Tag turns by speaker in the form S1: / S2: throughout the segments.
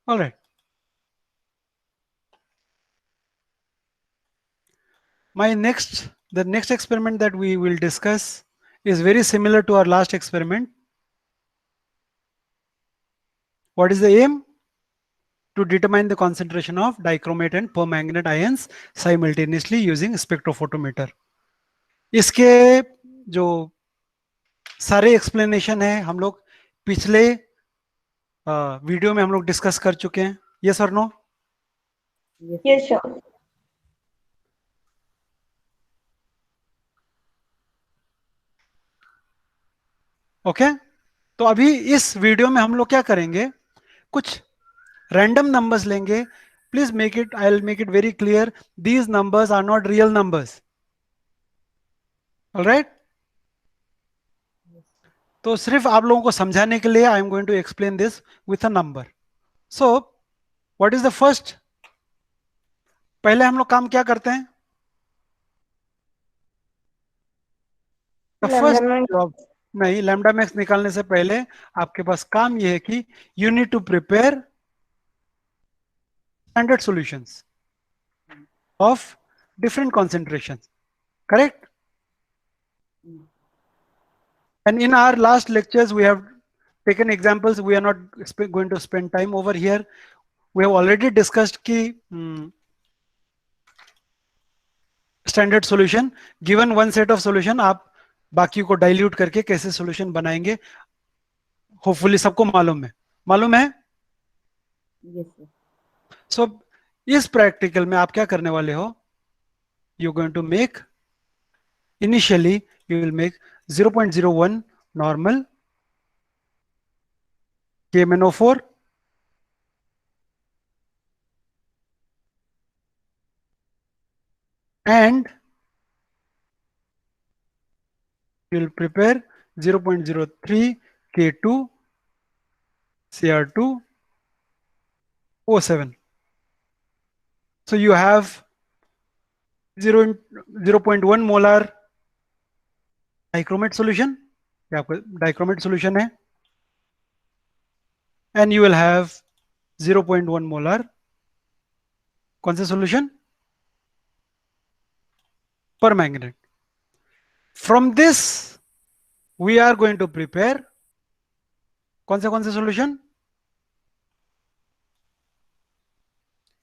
S1: All right. The next experiment that we will discuss is very similar to our last experiment. What is the aim? To determine the concentration of dichromate and permanganate ions simultaneously using spectrophotometer. इसके जो सारे explanation है हम लोग पिछले video में हम लोग डिस्कस कर चुके हैं. यस और नो?
S2: Yes, sure.
S1: ओके. तो अभी इस वीडियो में हम लोग क्या करेंगे, कुछ रैंडम नंबर्स लेंगे. Please make it, I will make it very clear, these numbers are not real numbers. Alright. तो सिर्फ आप लोगों को समझाने के लिए I am going to explain this with a number. So what is the first, पहले हम लोग काम क्या करते हैं? The
S2: Lambda
S1: first
S2: max.
S1: Job, नहीं, लैम्डा मैक्स निकालने से पहले आपके पास काम ये है कि you need to prepare standard solutions of different concentration. Correct? And in our last lectures, we have taken examples. We are not going to spend time over here. We have already discussed ki standard solution. Given one set of solution, आप बाकी को dilute करके कैसे solution बनाएंगे, hopefully सबको मालूम है. मालूम है?
S3: Yes, sir.
S1: So इस practical में आप क्या करने वाले हो? You're going to make, initially you will make 0.01 normal KMnO4 and you will prepare 0.03 K2 Cr2O7. So you have 0.1 molar dichromate solution. ये आपका dichromate solution है. And you will have 0.1 molar कौन सा solution? Permanganate. From this we are going to prepare कौन सा solution?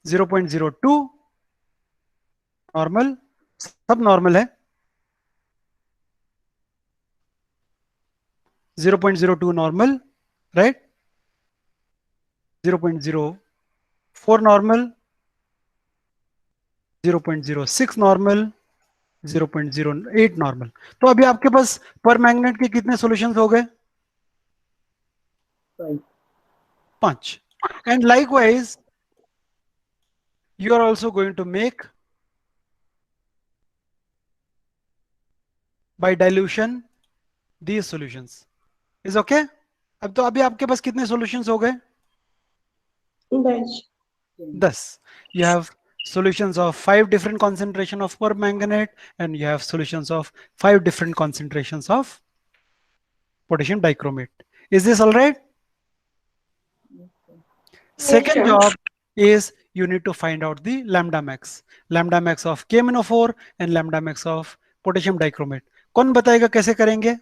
S1: 0.02 normal, सब normal है. 0.02 normal, right. 0.04 normal, 0.06 normal, 0.08 normal. तो अभी आपके पास पर मैग्नेट के कितने सॉल्यूशंस हो गए? 5. And likewise you are also going to make by dilution these solutions. Is okay? अब तो अभी आपके पास कितने सॉल्यूशंस हो गए?
S2: 10.
S1: 10. You have solutions of 5 different concentration of permanganate and you have solutions of 5 different concentrations of potassium dichromate. Is this all right?
S2: Yes,
S1: Second
S2: sure.
S1: job is you need to find out the lambda max of KMnO4 and lambda max of potassium dichromate. कौन बताएगा कैसे करेंगे?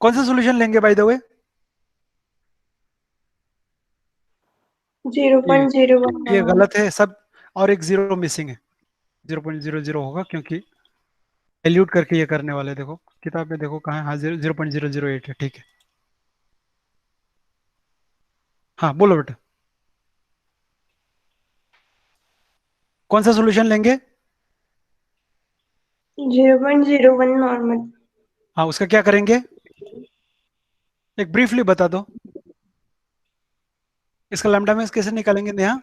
S1: कौन सा solution लेंगे by the way?
S2: 0.01.
S1: ये गलत है सब, और एक जीरो मिसिंग है. 0.00 होगा क्योंकि एल्यूट करके ये करने वाले. देखो किताब में देखो कहाँ है. हाँ, 0.008 है. ठीक है. हाँ बोलो बेटा, कौन सा सॉल्यूशन लेंगे?
S2: 0.01 normal.
S1: हाँ, उसका क्या करेंगे? एक ब्रीफली बता दो. इसका लैम्डा मैक्स कैसे निकालेंगे नेहा?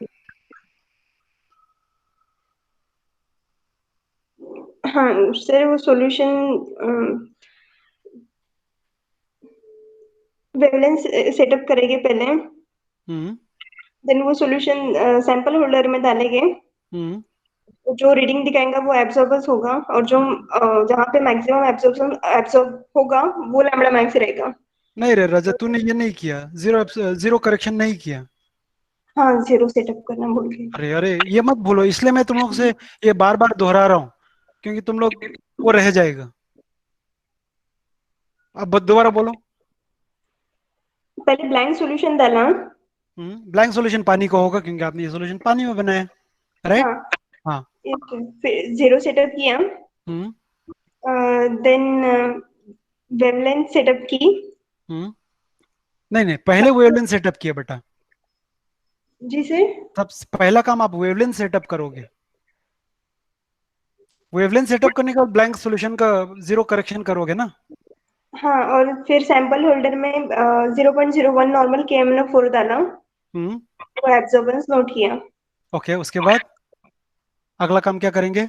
S2: हाँ सर, वो सॉल्यूशन वेवलेंथ सेटअप करेंगे पहले. देन वो सॉल्यूशन सैंपल होल्डर में डालेंगे. जो रीडिंग दिखाएगा वो एब्जॉर्बर्स होगा, और जो जहाँ पे मैक्सिमम एब्जॉर्ब होगा वो लैम्डा मैक्स रहेगा.
S1: नहीं रे रजत, तूने ये नहीं किया. जीरो करेक्शन नहीं किया.
S2: हाँ, जीरो सेटअप करना भूल गई।
S1: अरे अरे, ये मत भूलो, इसलिए मैं तुम लोग से ये बार बार दोहरा रहा हूँ, क्योंकि तुम लोग वो रह जाएगा। अब दोबारा बोलो।
S2: पहले ब्लैंक सॉल्यूशन डाला।
S1: ब्लैंक सॉल्यूशन पानी का होगा, क्योंकि आपने ये सॉल्यूशन पानी में बनाया, राइट?
S2: हाँ,
S1: हाँ।
S2: फिर जीरो सेटअप किया।
S1: हम्म
S2: देन वेवलेंथ सेटअप की।
S1: हम्म नहीं नहीं, पहले वेवलेंथ सेटअप किया बेटा।
S2: जी सर।
S1: तब पहला काम आप वेवलेंथ सेटअप करोगे। वेवलेंथ सेटअप करने के बाद ब्लैंक सॉल्यूशन का जीरो करेक्शन करोगे ना।
S2: हाँ, और फिर सैंपल होल्डर में 0.01 नॉर्मल KMnO4 डाला।
S1: हम्म
S2: वो एब्जॉर्बेंस नोट किया।
S1: ओके, उसके बाद अगला काम क्या करेंगे?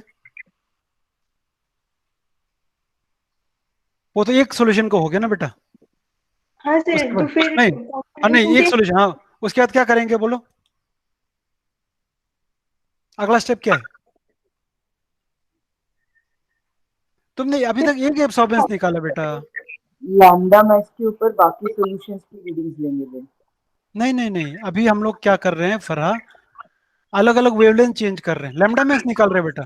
S1: वो तो एक सॉल्यूशन को हो गया ना बेटा।
S2: हाँ
S1: उसके
S2: सर, तो
S1: बाद
S2: फिर
S1: नहीं, नहीं,
S2: कॉन्सेंट्रेशन
S1: एक
S2: के।
S1: सॉल्यूशन, हाँ। उसके बाद क्या करेंगे बोलो? अगला स्टेप क्या है? तुमने अभी तक एक एब्सॉर्बेंस निकाला बेटा।
S3: लैम्डा मैक्स के ऊपर बाकी सॉल्यूशंस की रीडिंग्स लेंगे फिर।
S1: नहीं नहीं नहीं, अभी हम लोग क्या कर रहे हैं फरहा, अलग अलग वेवलेंथ चेंज कर रहे हैं, लैम्डा मैक्स निकाल रहे हैं बेटा।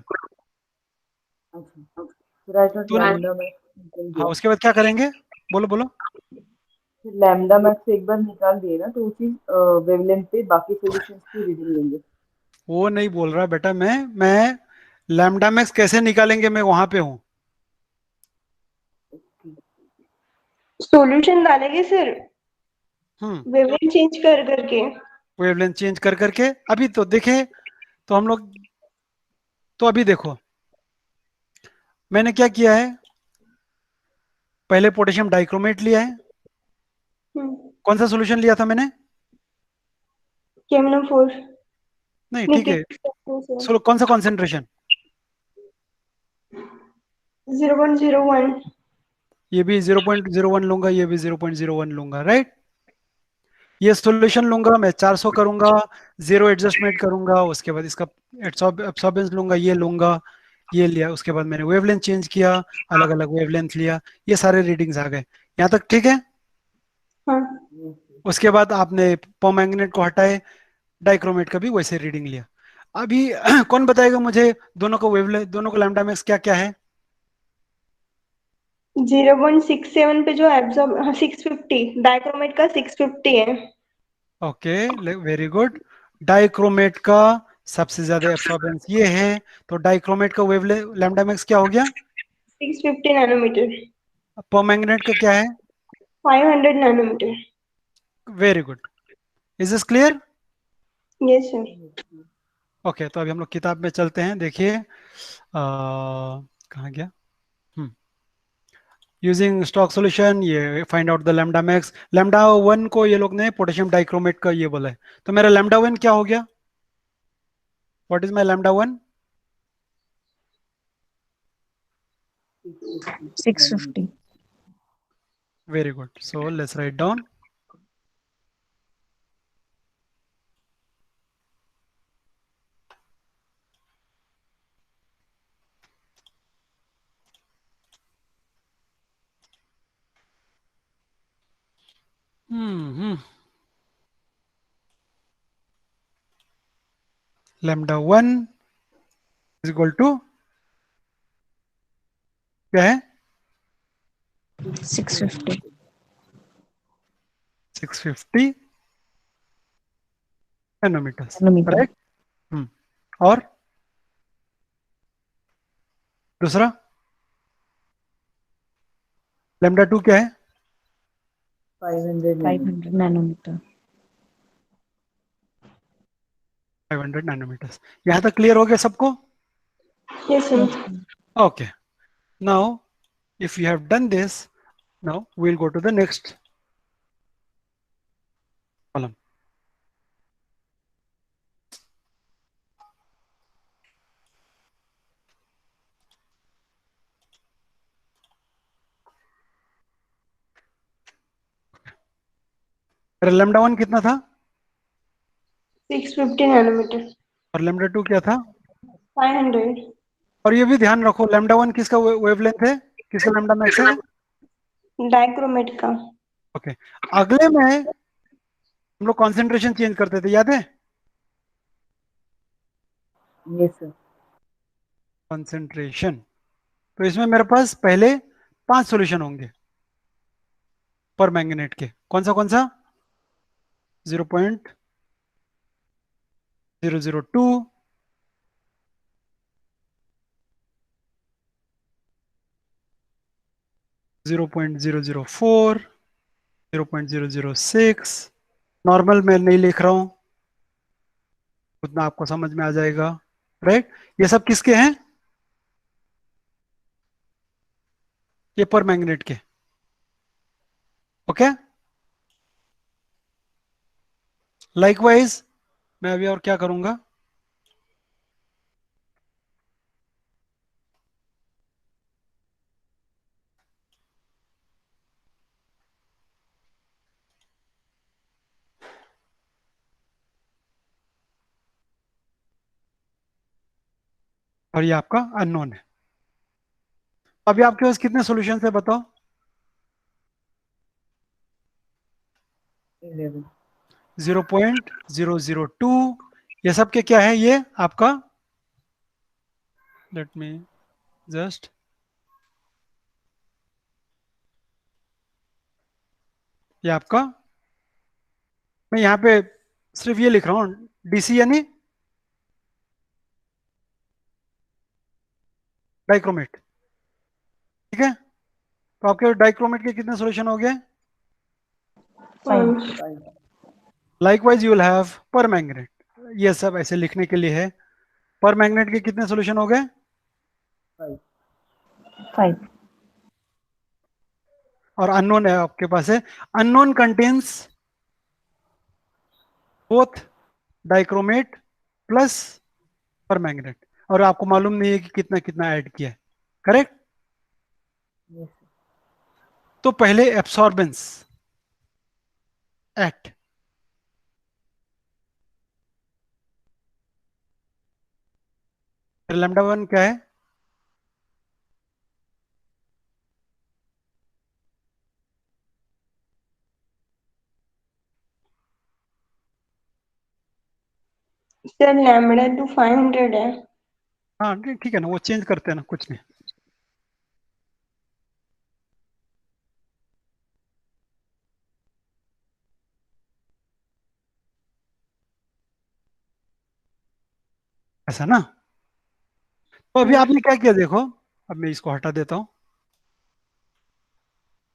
S3: अच्छा, फिर आई थॉट
S1: तो
S3: लैम्डा मैक्स निकल
S1: हाँ,
S3: गया।
S1: उसके बाद क्या करेंगे? बोलो बोलो।
S3: फिर लैम्डा मैक्स एक बार निकाल दिए ना, तो उसी वेवलेंथ पे बाकी सॉल्यूशंस की रीडिंग लेंगे।
S1: वो नहीं बोल रहा बेटा, मैं लैम्डा मैक्स कैसे निकालेंगे, मैं वहां पे हूँ।
S2: सॉल्यूशन डालेंगे सर,
S1: हम्म
S2: वेवलेंथ चेंज कर करके।
S1: वेवलेंथ चेंज कर करके अभी तो देखे, तो हम लोग, तो अभी देखो मैंने क्या किया है। पहले पोटेशियम डाइक्रोमेट लिया है। कौन सा सॉल्यूशन लिया था मैंने?
S2: KMnO4।
S1: नहीं,
S2: नहीं,
S1: ठीक है। चलो, कौन सा कॉन्सेंट्रेशन?
S2: 0.01।
S1: ये भी 0.01 लूंगा, ये भी 0.01 लूंगा, राइट? ये सॉल्यूशन लूंगा मैं, 400 करूंगा, जीरो एडजस्टमेंट करूंगा, उसके बाद इसका एब्सॉर्बेंस लूंगा, ये लूंगा, ये लिया। उसके बाद मैंने वेवलेंथ चेंज किया, अलग अलग वेवलेंथ लिया, ये सारे रीडिंग्स आ गए। यहाँ तक ठीक है?
S2: हाँ
S1: उसके बाद आपने परमैंगनेट को हटाए, डाइक्रोमेट का भी वैसे रीडिंग लिया। अभी कौन बताएगा मुझे दोनों को वेवलेंथ, दोनों को लैम्डा मैक्स क्या क्या है?
S2: 0.67 पे जो एब्जॉर्ब 650, डाइक्रोमेट का 650 है।
S1: Okay, very good. डाइक्रोमेट का सबसे ज्यादा एब्सॉर्बेंस ये है, तो डाइक्रोमेट का वेवलेंथ लैम्डा मैक्स क्या हो गया?
S2: 650 नैनोमीटर।
S1: परमैंगनेट का क्या है?
S2: 500 nanometre.
S1: Very good. Is this clear?
S2: Yes sir.
S1: Okay, तो अभी हम लोग किताब में चलते हैं, देखिए कहाँ गया? यूजिंग स्टॉक सॉल्यूशन, ये find out the lambda max. Lambda one को ये लोग ने पोटेशियम डाइक्रोमेट का ये बोला है, तो मेरा लैम्डा वन क्या हो गया? What is my lambda one?
S3: 650
S1: very good, so let's write down. Lambda one is equal to क्या है?
S3: 650
S1: 650 नैनोमीटर्स,
S3: नैनोमीटर।
S1: राइट? और दूसरा लैम्डा टू क्या है?
S3: 500 नैनोमीटर।
S1: 500 नैनोमीटर्स। यहाँ तक क्लियर हो गया सबको?
S2: Yes sir.
S1: Okay, now if you have done this, now we'll go to the next column. मेरा lambda वन कितना था
S2: 650 नैनोमीटर।
S1: और lambda टू क्या था?
S2: 500।
S1: और ये भी ध्यान रखो, lambda वन किसका वेवलेंथ है, किसका lambda मैक्स है?
S2: डाइक्रोमेट का।
S1: ओके, अगले में हम लोग कॉन्सेंट्रेशन चेंज करते थे, याद है?
S3: Yes sir.
S1: कंसेंट्रेशन। तो इसमें मेरे पास पहले 5 सॉल्यूशन होंगे पर मैंगनेट के। कौन सा? 0.002, 0.004, 0.006। नॉर्मल मैं नहीं लिख रहा हूं, उतना आपको समझ में आ जाएगा। राइट, ये सब किसके हैं? ये पर मैग्नेट के। ओके, लाइकवाइज मैं अभी और क्या करूंगा, और ये आपका अननोन है। अभी आपके पास कितने सॉल्यूशन है बताओ?
S3: 11।
S1: 0.002। ये सब के क्या है? ये आपका, लेट मी जस्ट, ये आपका, मैं यहाँ पे सिर्फ ये लिख रहा हूँ, डीसी यानी डाइक्रोमेट। ठीक है, तो आपके डाइक्रोमेट के कितने सॉल्यूशन हो गए?
S2: 5।
S3: 5।
S1: लाइकवाइज यू विल हैव पर मैग्नेट। ये सब ऐसे लिखने के लिए है। पर मैग्नेट के कितने सॉल्यूशन हो गए?
S3: 5।
S2: 5।
S1: और अननोन है आपके पास है। Unknown contains both dichromate plus पर मैग्नेट, और आपको मालूम नहीं है कि कितना कितना ऐड किया है। करेक्ट।
S3: यस
S1: तो पहले एब्सॉर्बेंस एट, लैम्डा वन क्या है?
S2: सर लैम्बडा तो 500 है।
S1: हाँ ठीक है ना, वो चेंज करते हैं ना, कुछ नहीं। ऐसा ना। तो अभी आपने क्या किया देखो, अब मैं इसको हटा देता हूं।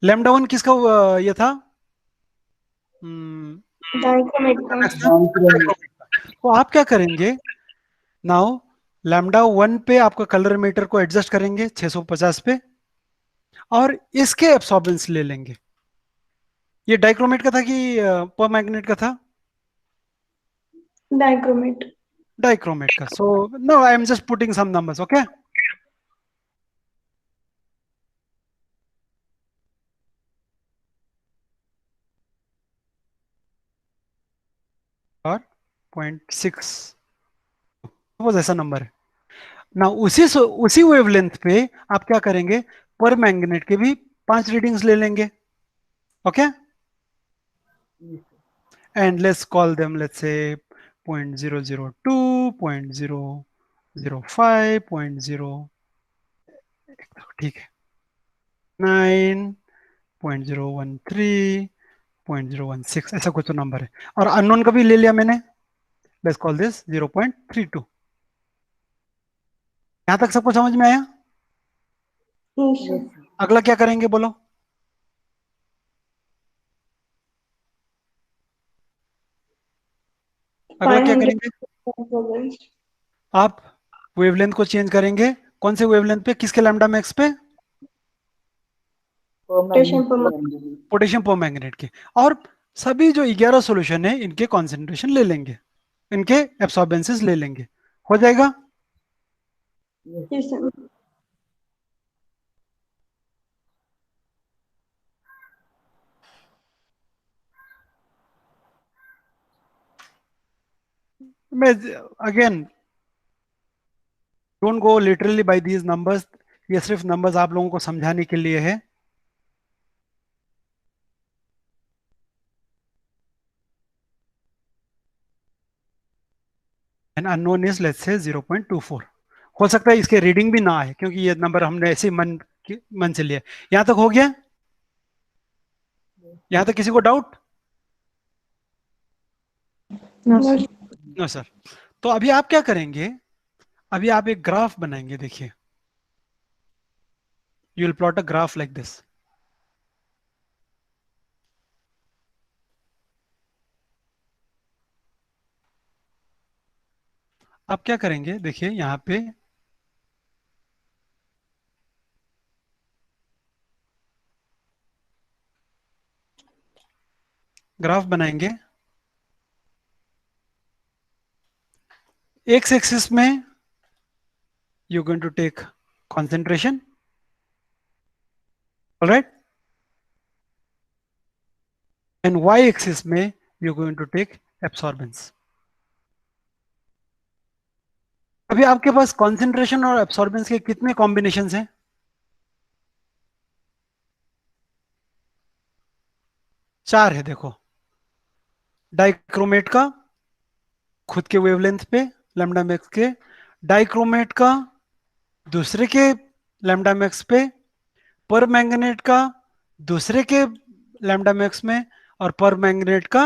S1: लैम्डा वन किसका ये था?
S2: डाइक्रोमेट का।
S3: डाइक्रोमेट।
S1: तो आप क्या करेंगे नाउ, लैम्डा वन पे आपका कलर मीटर को एडजस्ट करेंगे 650 पे, और इसके एब्सॉर्बेंस ले लेंगे। ये डाइक्रोमेट का था कि पर मैग्नेट का था?
S2: डाइक्रोमेट।
S1: डाइक्रोमेट का। So no, I am just putting some numbers, okay. और 0.6 सपोज ऐसा नंबर है ना। उसी वेवलेंथ पे आप क्या करेंगे, पर मैग्नेट के भी 5 रीडिंग्स ले लेंगे। Okay,
S3: yes
S1: and let's call them, let's say 0.002, 0.005, 0. ठीक है, 9, 0.013, 0.016, ऐसा कुछ तो नंबर है। और अननोन का भी ले लिया मैंने, लेट्स कॉल दिस 0.32। यहां तक सबको समझ में आया?
S3: यस
S1: अगला क्या करेंगे बोलो? अगला क्या
S2: 500
S1: करेंगे? आप वेवलेंथ को चेंज करेंगे। कौन से वेवलेंथ पे? किसके लैम्डा मैक्स पे?
S3: Permanent lambda.
S1: पोटेशियम परमैंगनेट के। और सभी जो 11 सॉल्यूशन है इनके कॉन्सेंट्रेशन ले लेंगे, इनके एब्सॉर्बेंसेस ले लेंगे, हो जाएगा।
S3: यस
S1: मैं again, don't go literally by these numbers. ये सिर्फ नंबर्स आप लोगों को समझाने के लिए है। And unknown is let's say 0.24। हो सकता है इसके रीडिंग भी ना आए क्योंकि ये नंबर हमने ऐसे ही मन से लिया। यहां तक हो गया? यहां तक किसी को डाउट? No sir. तो अभी आप क्या करेंगे, अभी आप एक ग्राफ बनाएंगे। देखिए, you will plot a graph like this. आप क्या करेंगे, देखिए यहां पे ग्राफ बनाएंगे। एक्स एक्सिस में you going to take concentration, all right, and y axis में you going to take absorbance। अभी आपके पास concentration और absorbance के कितने कॉम्बिनेशन हैं? 4 है। देखो, डाइक्रोमेट का खुद के वेवलेंथ पे लैम्डा मैक्स के, डाइक्रोमेट का दूसरे के लैम्डा मैक्स पे, पर मैंगनेट का दूसरे के लैम्डा मैक्स में, और पर मैंगनेट का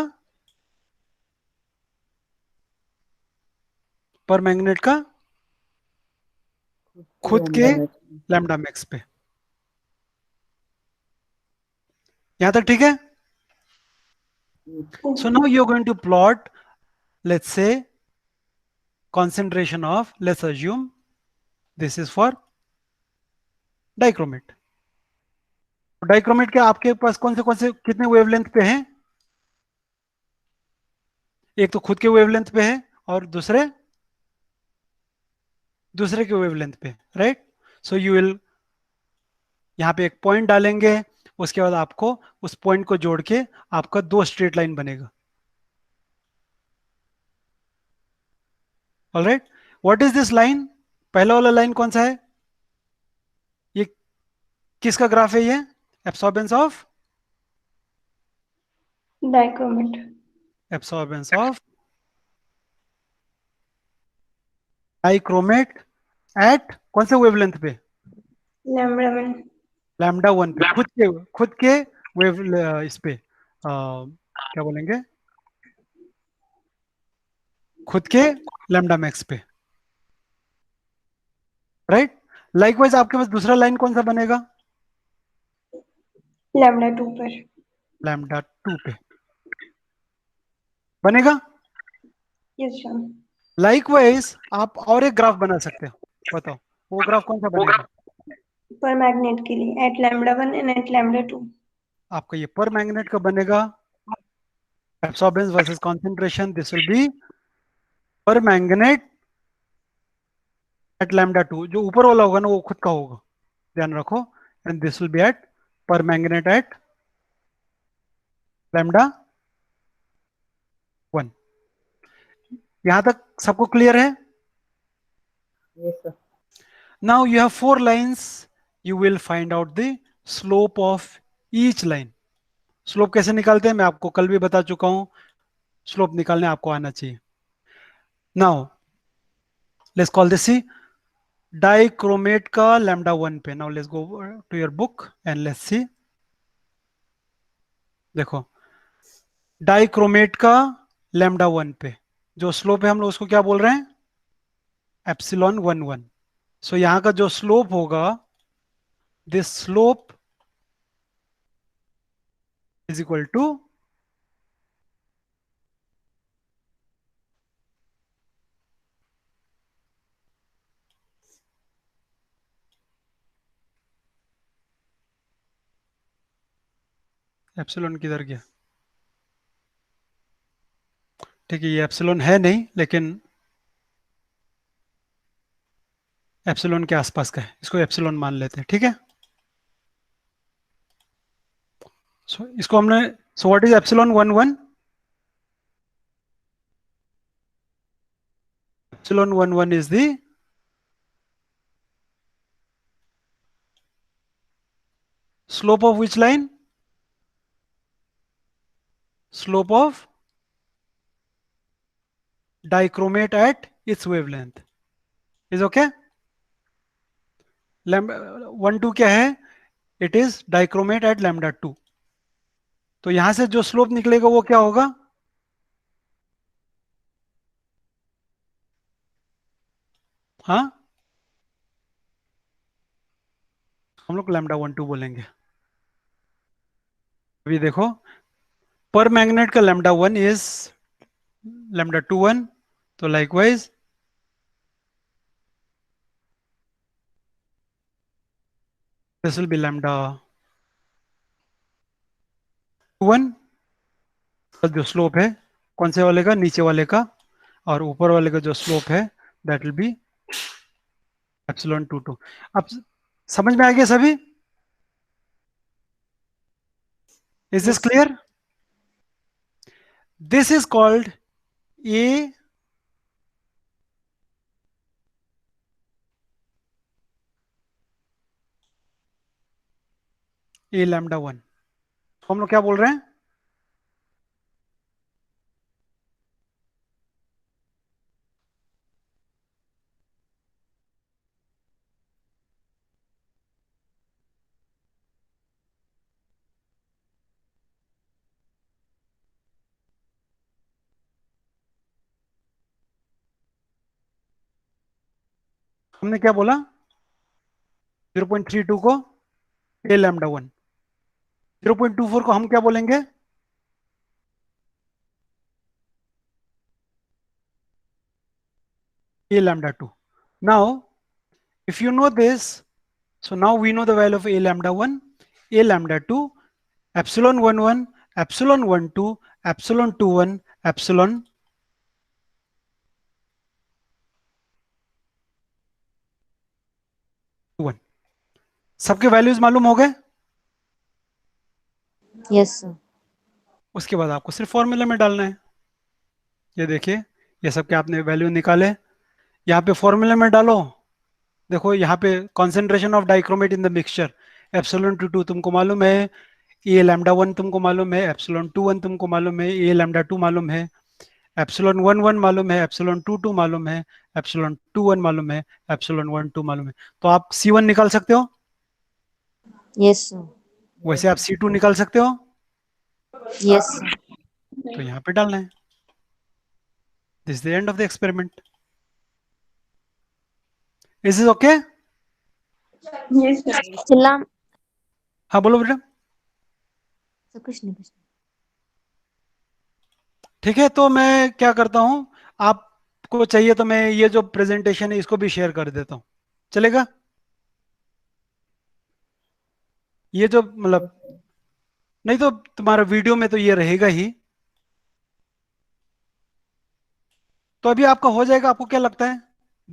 S1: खुद के लैम्डा मैक्स पे। यहां तक ठीक है? So now you're going to plot, let's say, concentration of, let's assume this is for dichromate. Dichromate के आपके पास कौन से कितने वेवलेंथ पे हैं? एक तो खुद के वेवलेंथ पे है और दूसरे के वेवलेंथ पे, राइट। सो यू विल यहां पे एक पॉइंट डालेंगे, उसके बाद आपको उस पॉइंट को जोड़ के आपका 2 स्ट्रेट लाइन बनेगा। Alright, what is this line? पहला वाला लाइन कौन सा है? ये किसका ग्राफ है? ये absorbance of
S2: dichromate.
S1: Absorbance of dichromate at कौन से वेवलेंथ पे?
S2: लैम्डा 1।
S1: लैम्डा 1 पे, खुद के वेव इस पे क्या बोलेंगे, खुद के लैम्डा मैक्स पे, राइट। लाइकवाइज आपके पास दूसरा लाइन कौन सा बनेगा?
S2: लैम्डा 2 पर।
S1: लैम्डा 2 पे बनेगा।
S2: Yes sir.
S1: लाइकवाइज आप और एक ग्राफ बना सकते हो, बताओ वो ग्राफ कौन सा बनेगा?
S2: पर मैग्नेट के लिए at lambda 1 and at lambda 2।
S1: आपका ये पर मैग्नेट का बनेगा, absorbance versus concentration, this will be permanganate at lambda 2। जो ऊपर वाला होगा ना वो खुद का होगा, ध्यान रखो। And this will be at permanganate at lambda 1। यहां तक सबको क्लियर है?
S3: Yes, sir.
S1: Now you have 4 lines, you will find out the slope of each line। Slope कैसे निकालते हैं मैं आपको कल भी बता चुका हूं, स्लोप निकालने आपको आना चाहिए। Now let's call this C dichromate का लैम्डा 1 पे। Now let's go to your book and let's see. देखो, डाइक्रोमेट का लैम्डा 1 पे जो स्लोप है हम लोग उसको क्या बोल रहे हैं? एप्सिलॉन 1 1। सो यहां का जो स्लोप होगा, this slope is equal to epsilon किधर गया? ठीक है, ये एप्सिलॉन है नहीं, लेकिन एप्सिलॉन के आसपास का है, इसको एप्सिलॉन मान लेते हैं, ठीक है। इसको हमने, सो what is epsilon 1 1? Epsilon 1 1 is the slope of which line? Slope of dichromate at its wavelength. Is okay? Lambda 1 2 क्या है? It is dichromate at lambda 2. तो यहां से जो स्लोप निकलेगा वो क्या होगा? हाँ, हम लोग लैम्डा 1 2 बोलेंगे. अभी देखो, पर मैग्नेट का लैम्डा 1 इज lambda 2 1. तो likewise this will B lambda 2 1. जो स्लोप है कौन से वाले का? नीचे वाले का. और ऊपर वाले का जो स्लोप है दैट विल बी एप्सिलॉन 2 2. अब समझ में आ गया सभी? Is this clear? This is called a lambda 1. तो हम लोग क्या बोल रहे हैं? हमने क्या बोला? 0.32 को ए लैम्डा 1. 0.24 को हम क्या बोलेंगे? A lambda 2. Now, if you know this, so now we know the value of A lambda 1, A lambda 2, epsilon 1 1, epsilon 1 2, epsilon 2 1, epsilon 2 1. सबके वैल्यूज मालूम हो गए?
S4: Yes sir.
S1: उसके बाद आपको सिर्फ फॉर्मूला में डालना है. ये देखिए, ये सब के आपने वैल्यू निकाले. यहाँ पे फॉर्मूला में डालो. देखो यहाँ पे concentration of dichromate in the mixture epsilon 2 2 तुमको मालूम है, ए लैम्डा 1 तुमको मालूम है, एप्सिलॉन 2 1 तुमको मालूम है, ए लैम्डा 2 मालूम है, एप्सिलॉन 1 1 मालूम है, एप्सिलॉन 2 2 मालूम है, एप्सिलॉन 2 1 मालूम है, एप्सिलॉन 1 2 मालूम है. तो आप C1 निकाल सकते हो.
S4: Yes sir.
S1: वैसे आप C2 निकाल सकते हो.
S4: Yes sir.
S1: तो यहाँ पे डालना है. This is the end of the experiment. Is is okay?
S2: Yes, sir.
S4: चिल्ला.
S1: हाँ बोलो बेटा.
S4: सर कुछ नहीं, कुछ नहीं.
S1: ठीक है, तो मैं क्या करता हूँ, आपको चाहिए तो मैं ये जो प्रेजेंटेशन है इसको भी शेयर कर देता हूँ. चलेगा? ये जो मतलब, नहीं तो तुम्हारा वीडियो में तो ये रहेगा ही. तो अभी आपका हो जाएगा, आपको क्या लगता है?